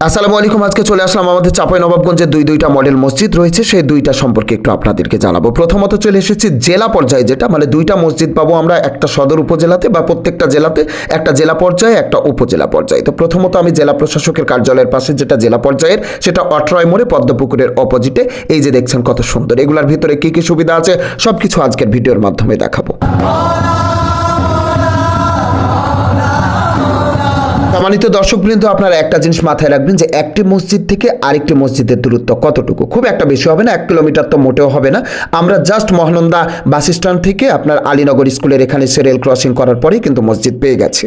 আসসালামু আলাইকুম। আজকে চলে আসলাম আমাদের চাঁপাইনবাবগঞ্জে দুইটা মডেল মসজিদ রয়েছে, সেই দুইটা সম্পর্কে একটু আপনাদেরকে জানাবো। প্রথমত চলে এসেছি জেলা পর্যায়ে, যেটা মানে দুইটা মসজিদ পাবো আমরা একটা সদর উপজেলাতে বা প্রত্যেকটা জেলাতে, একটা জেলা পর্যায়ে একটা উপজেলা পর্যায়ে। তো প্রথমত আমি জেলা প্রশাসকের কার্যালয়ের পাশে যেটা জেলা পর্যায়ের, সেটা অট্রয় মোড়ে পদ্মপুকুরের অপোজিটে। এই যে দেখছেন কত সুন্দর, এগুলার ভিতরে কি কি সুবিধা আছে সবকিছু আজকের ভিডিওর মাধ্যমে দেখাবো। সম্মানিত দর্শকবৃন্দ, আপনারা একটা জিনিস মাথায় রাখবেন যে একটি মসজিদ থেকে আরেকটি মসজিদের দূরত্ব কতটুকু, খুব একটা বেশি হবে না, 1 কিলোমিটার তো মোটেও হবে না। আমরা জাস্ট মহানন্দা বাস স্ট্যান্ড থেকে আপনার আলীনগর স্কুলের এখানে রেল ক্রসিং করার পরেই কিন্তু মসজিদ পেয়ে গেছে।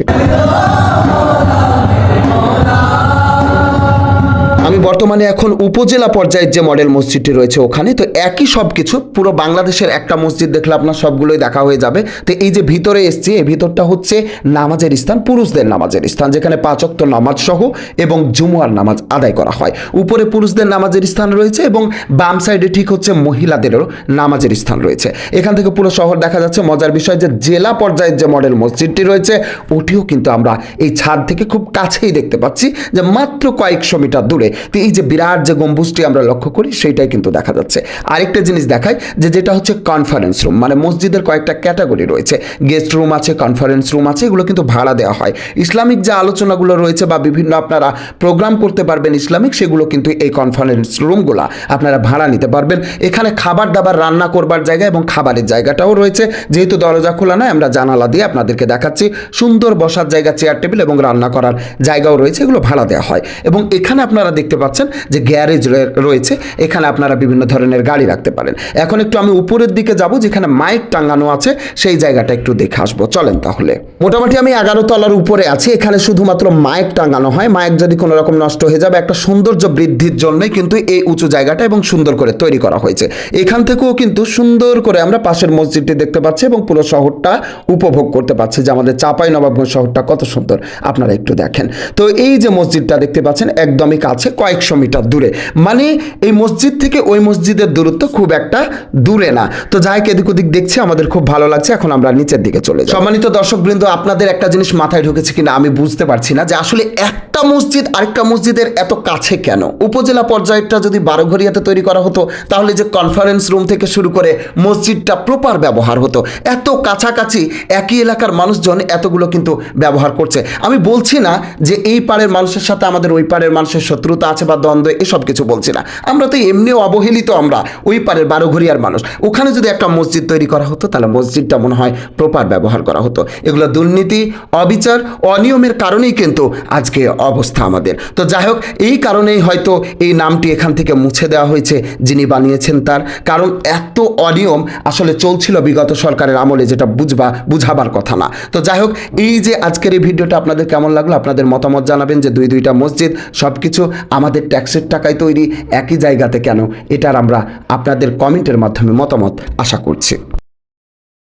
আমি বর্তমানে এখন উপজেলা পর্যায়ের যে মডেল মসজিদটি রয়েছে ওখানে। তো একই সব কিছু, পুরো বাংলাদেশের একটা মসজিদ দেখলে আপনার সবগুলোই দেখা হয়ে যাবে। তো এই যে ভিতরে এসছি, এই ভিতরটা হচ্ছে নামাজের স্থান, পুরুষদের নামাজের স্থান, যেখানে 5 ওয়াক্ত নামাজ সহ এবং জুমুয়ার নামাজ আদায় করা হয়। উপরে পুরুষদের নামাজের স্থান রয়েছে এবং বাম সাইডে ঠিক হচ্ছে মহিলাদেরও নামাজের স্থান রয়েছে। এখান থেকে পুরো শহর দেখা যাচ্ছে। মজার বিষয় যে জেলা পর্যায়ের যে মডেল মসজিদটি রয়েছে ওটিও কিন্তু আমরা এই ছাদ থেকে খুব কাছেই দেখতে পাচ্ছি, যে মাত্র কয়েকশো মিটার দূরে। তো এই যে বিরাট যে গম্বুজটি আমরা লক্ষ্য করি সেইটাই কিন্তু দেখা যাচ্ছে। আরেকটা জিনিস দেখায় যেটা হচ্ছে কনফারেন্স রুম, মানে মসজিদের কয়েকটা ক্যাটাগরি রয়েছে, গেস্ট রুম আছে, কনফারেন্স রুম আছে, এগুলো কিন্তু ভাড়া দেওয়া হয়। ইসলামিক যে আলোচনাগুলো রয়েছে বা বিভিন্ন আপনারা প্রোগ্রাম করতে পারবেন ইসলামিক, সেগুলো কিন্তু এই কনফারেন্স রুমগুলো আপনারা ভাড়া নিতে পারবেন। এখানে খাবার দাবার রান্না করবার জায়গা এবং খাবারের জায়গাটাও রয়েছে। যেহেতু দরজা খোলা নয়, আমরা জানালা দিয়ে আপনাদেরকে দেখাচ্ছি। সুন্দর বসার জায়গা, চেয়ার টেবিল এবং রান্না করার জায়গাও রয়েছে, এগুলো ভাড়া দেওয়া হয়। এবং এখানে আপনারা দেখতে পাচ্ছেন যে গ্যারেজ রয়েছে, এখানে আপনারা বিভিন্ন ধরনের গাড়ি রাখতে পারেন। এখন একটু আমি উপরের দিকে যাব, যেখানে মাইক টাঙানো আছে, সেই জায়গাটা একটু দেখে আসবো। চলেন তাহলে। মোটামুটি আমি 11 তলার উপরে আছি। এখানে শুধুমাত্র মাইক টাঙানো হয়। মাইক যদি কোনো রকম নষ্ট হয়ে যাবে, একটা সৌন্দর্য বৃদ্ধির জন্যই কিন্তু এই উঁচু জায়গাটা এবং সুন্দর করে তৈরি করা হয়েছে। এখান থেকেও কিন্তু সুন্দর করে আমরা পাশের মসজিদটি দেখতে পাচ্ছি এবং পুরো শহরটা উপভোগ করতে পারছি, যে আমাদের চাঁপাইনবাবগঞ্জ শহরটা কত সুন্দর আপনারা একটু দেখেন। তো এই যে মসজিদটা দেখতে পাচ্ছেন একদমই কাছে, কয়েকশো মিটার দূরে, মানে এই মসজিদ থেকে ওই মসজিদের দূরত্ব খুব একটা দূরে না। তো যাই এদিক ওদিক দেখছি, আমাদের খুব ভালো লাগছে। এখন আমরা নিচের দিকে চলে যাই। সম্মানিত দর্শকবৃন্দ, আপনাদের একটা জিনিস মাথায় ঢুকেছে কিনা আমি বুঝতে পারছি না, যে আসলে একটা মসজিদ আরেকটা মসজিদের এত কাছে কেন। উপজেলা পর্যায়টা যদি বারোঘরিয়াতে তৈরি করা হতো, তাহলে যে কনফারেন্স রুম থেকে শুরু করে মসজিদটা প্রপার ব্যবহার হতো। এত কাছাকাছি একই এলাকার মানুষজন এতগুলো কিন্তু ব্যবহার করছে। আমি বলছি না যে এই পাড়ের মানুষের সাথে আমাদের ওই পাড়ের মানুষের শত্রুতা আছে বা দ্বন্দ্ব, এসব কিছু বলছি না। আমরা তো এমনিও অবহেলিত, আমরা ওই পারের বারোঘরিয়ার মানুষ। ওখানে যদি একটা মসজিদ তৈরি করা হতো, তাহলে মসজিদটা মনে হয় প্রপার ব্যবহার করা হতো। এগুলো দুর্নীতি, অবিচার, অনিয়মের কারণেই কিন্তু আজকে অবস্থা আমাদের। তো যাই হোক, এই কারণেই হয়তো এই নামটি এখান থেকে মুছে দেওয়া হয়েছে, যিনি বানিয়েছেন তার। কারণ এত অনিয়ম আসলে চলছিল বিগত সরকারের আমলে, যেটা বুঝাবার কথা না। তো যাই হোক, এই যে আজকের এই ভিডিওটা আপনাদের কেমন লাগলো, আপনাদের মতামত জানাবেন। যে দুইটা মসজিদ সব কিছু আমাদের ট্যাক্সের টাকায় তৈরি, একই জায়গাতে কেন, এটার আমরা আপনাদের কমেন্টের মাধ্যমে মতামত আশা করছি।